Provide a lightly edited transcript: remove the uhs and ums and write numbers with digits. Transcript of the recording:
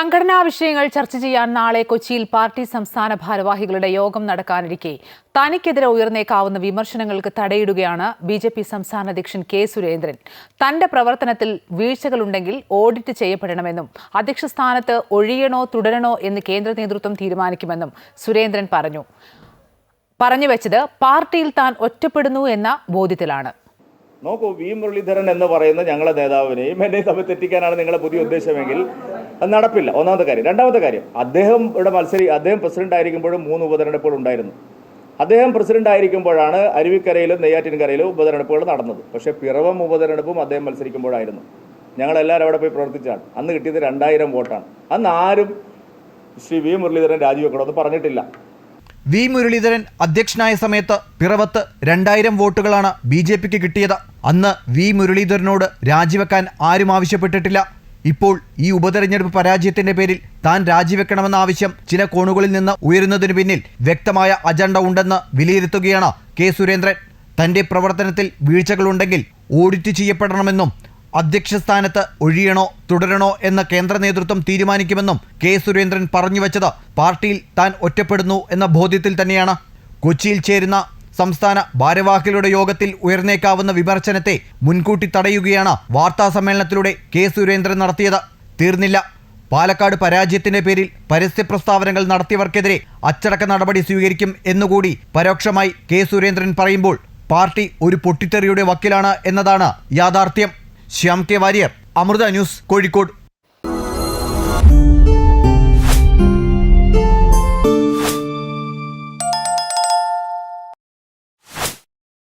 സംഘടനാ വിഷയങ്ങൾ ചർച്ച ചെയ്യാൻ നാളെ കൊച്ചിയിൽ പാർട്ടി സംസ്ഥാന ഭാരവാഹികളുടെ യോഗം നടക്കാനിരിക്കെ തനിക്കെതിരെ ഉയർന്നേക്കാവുന്ന വിമർശനങ്ങൾക്ക് തടയിടുകയാണ് ബിജെപി സംസ്ഥാന അധ്യക്ഷൻ കെ സുരേന്ദ്രൻ. തന്റെ പ്രവർത്തനത്തിൽ വീഴ്ചകളുണ്ടെങ്കിൽ ഓഡിറ്റ് ചെയ്യപ്പെടണമെന്നും അധ്യക്ഷ സ്ഥാനത്ത് ഒഴിയണോ തുടരണോ എന്ന് കേന്ദ്ര നേതൃത്വം തീരുമാനിക്കുമെന്നും സുരേന്ദ്രൻ പറഞ്ഞുവെച്ചത് പാർട്ടിയിൽ താൻ ഒറ്റപ്പെടുന്നു എന്ന ബോധ്യത്തിലാണ്. നോക്കൂ, വി മുരളീധരൻ എന്ന് പറയുന്ന ഞങ്ങളുടെ നേതാവിനെയും എന്നെയും തമ്മിൽ തെറ്റിക്കാനാണ് നിങ്ങളുടെ പുതിയ ഉദ്ദേശമെങ്കിൽ അത് നടപ്പില്ല. ഒന്നാമത്തെ കാര്യം. രണ്ടാമത്തെ കാര്യം, അദ്ദേഹം പ്രസിഡന്റ് ആയിരിക്കുമ്പോഴും 3 ഉപതെരഞ്ഞെടുപ്പുകൾ ഉണ്ടായിരുന്നു. അദ്ദേഹം പ്രസിഡന്റ് ആയിരിക്കുമ്പോഴാണ് അരുവിക്കരയിലും നെയ്യാറ്റിൻകരയിലും ഉപതെരഞ്ഞെടുപ്പുകൾ നടന്നത്. പക്ഷേ പിറവം ഉപതെരഞ്ഞെടുപ്പും അദ്ദേഹം മത്സരിക്കുമ്പോഴായിരുന്നു. ഞങ്ങളെല്ലാവരും അവിടെ പോയി പ്രവർത്തിച്ചാണ്. അന്ന് കിട്ടിയത് 2000 വോട്ടാണ്. അന്ന് ആരും ശ്രീ വി മുരളീധരൻ രാജിവെക്കണമെന്ന് പറഞ്ഞിട്ടില്ല. വി മുരളീധരൻ അധ്യക്ഷനായ സമയത്ത് പിറവത്ത് 2000 വോട്ടുകളാണ് BJPക്ക് കിട്ടിയത്. അന്ന് വി മുരളീധരനോട് രാജിവെക്കാൻ ആരും ആവശ്യപ്പെട്ടിട്ടില്ല. ഇപ്പോൾ ഈ ഉപതെരഞ്ഞെടുപ്പ് പരാജയത്തിന്റെ പേരിൽ താൻ രാജിവെക്കണമെന്ന ആവശ്യം ചില കോണുകളിൽ നിന്ന് ഉയരുന്നതിനു പിന്നിൽ വ്യക്തമായ അജണ്ട ഉണ്ടെന്ന് വിലയിരുത്തുകയാണ് കെ സുരേന്ദ്രൻ. തന്റെ പ്രവർത്തനത്തിൽ വീഴ്ചകളുണ്ടെങ്കിൽ ഓഡിറ്റ് ചെയ്യപ്പെടണമെന്നും അധ്യക്ഷ സ്ഥാനത്ത് ഒഴിയണോ തുടരണോ എന്ന് കേന്ദ്ര നേതൃത്വം തീരുമാനിക്കുമെന്നും കെ സുരേന്ദ്രൻ പറഞ്ഞുവെച്ചത് പാർട്ടിയിൽ താൻ ഒറ്റപ്പെടുന്നു എന്ന ബോധ്യത്തിൽ തന്നെയാണ്. കൊച്ചിയിൽ ചേരുന്ന സംസ്ഥാന ഭാരവാഹികളുടെ യോഗത്തിൽ ഉയർന്നേക്കാവുന്ന വിമർശനത്തെ മുൻകൂട്ടി തടയുകയാണ് വാർത്താ സമ്മേളനത്തിലൂടെ കെ സുരേന്ദ്രൻ നടത്തിയത്. തീർന്നില്ല. പാലക്കാട് പരാജയത്തിന്റെ പേരിൽ പരസ്യ പ്രസ്താവനകൾ നടത്തിയവർക്കെതിരെ അച്ചടക്ക നടപടി സ്വീകരിക്കും എന്നുകൂടി പരോക്ഷമായി കെ സുരേന്ദ്രൻ പറയുമ്പോൾ പാർട്ടി ഒരു പൊട്ടിത്തെറിയുടെ വക്കിലാണ് എന്നതാണ് യാഥാർത്ഥ്യം. ശ്യാം കെ വാര്യർ, അമൃത ന്യൂസ്, കോഴിക്കോട്.